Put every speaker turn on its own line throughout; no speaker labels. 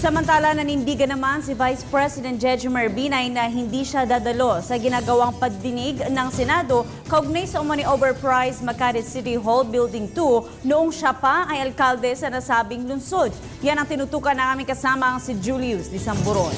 Samantala, nanindigan naman si Vice President Jejomar Binay na hindi siya dadalo sa ginagawang pagdinig ng Senado kaugnay sa umani overpriced Makati City Hall Building 2 noong siya pa ay alkalde sa nasabing lungsod. Yan ang tinutukan ng aming kasama si Julius Disamburon.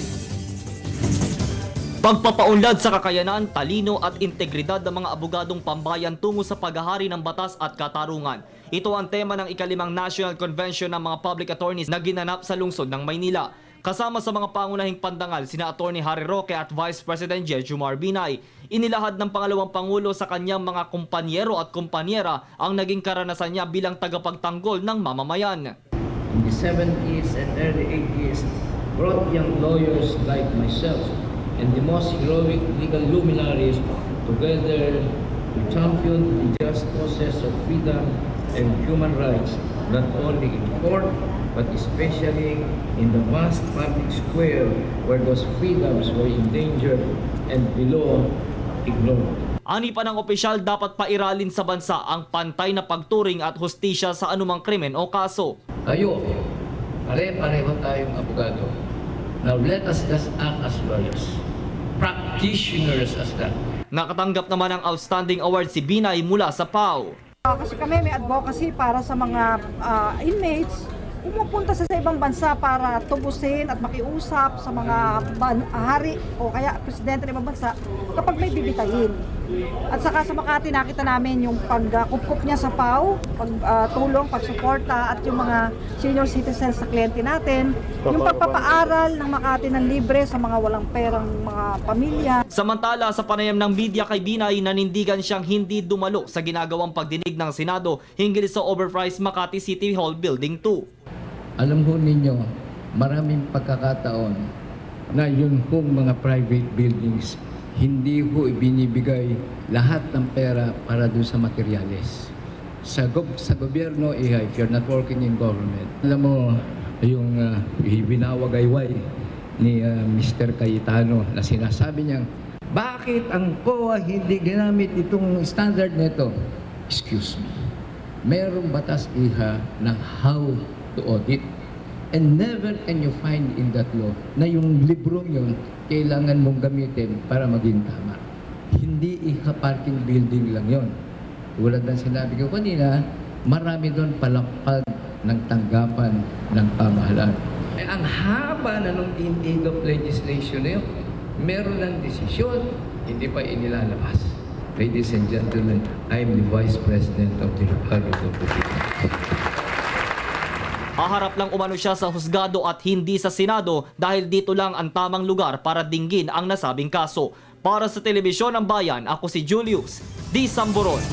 Pagpapaunlad sa kakayanan, talino at integridad ng mga abogadong pambayan tungo sa paghahari ng batas at katarungan. Ito ang tema ng ikalimang National Convention ng mga Public Attorneys na ginanap sa lungsod ng Maynila. Kasama sa mga pangunahing pandangal sina Atty. Harry Roque at Vice President Jejomar Binay. Inilahad ng pangalawang pangulo sa kanyang mga kumpanyero at kumpanyera ang naging karanasan niya bilang tagapagtanggol ng mamamayan.
In the 70s and early 80s, brought young lawyers like myself and the most heroic legal luminaries together to champion the just process of freedom and human rights, not only in court, but especially in the vast public square where those freedoms were endangered and below ignored.
Ani pa ng opisyal, dapat pairalin sa bansa ang pantay na pagturing at hustisya sa anumang krimen o kaso.
Tayo, pare-pareho tayong abogado. Now let us just act as lawyers, practitioners as that.
Nakatanggap naman ng outstanding award si Binay mula sa PAO.
Kasi kami may advocacy para sa mga inmates pumupunta sa ibang bansa para tubusin at makiusap sa mga hari o kaya presidente ng ibang bansa kapag may bibitayin. At saka sa Makati nakita namin yung pagkukup niya sa PAO, pagtulong, pagsuporta at yung mga senior citizens sa kliyente natin, yung pagpapaaral ng Makati ng libre sa mga walang perang mga pamilya.
Samantala, sa panayam ng media kay Binay, nanindigan siyang hindi dumalo sa ginagawang pagdinig ng Senado hinggil sa overpriced Makati City Hall Building 2.
Alam ho ninyo, maraming pagkakataon na yung mga private buildings, hindi ho ibinibigay lahat ng pera para doon sa materyales. Sa gobyerno, if you're not working in government, alam mo, yung binawagayway ni Mr. Cayetano na sinasabi niyang, bakit ang COA hindi ginamit itong standard nito? Excuse me. Merong batas iha ng how to audit. And never can you find in that law na yung librong yun kailangan mong gamitin para maging tama. Hindi parking building lang yon. Tulad ng sinabi ko kanina, marami doon palakpag ng tanggapan ng pamahalaan. Ang haba na nung in-aid of legislation na yun, meron ng desisyon, hindi pa inilalabas. Ladies and gentlemen, I am the Vice President of the Republic of the Philippines.
Haharap lang umano siya sa husgado at hindi sa Senado dahil dito lang ang tamang lugar para dinggin ang nasabing kaso. Para sa Telebisyon ng Bayan, ako si Julius Disamburon.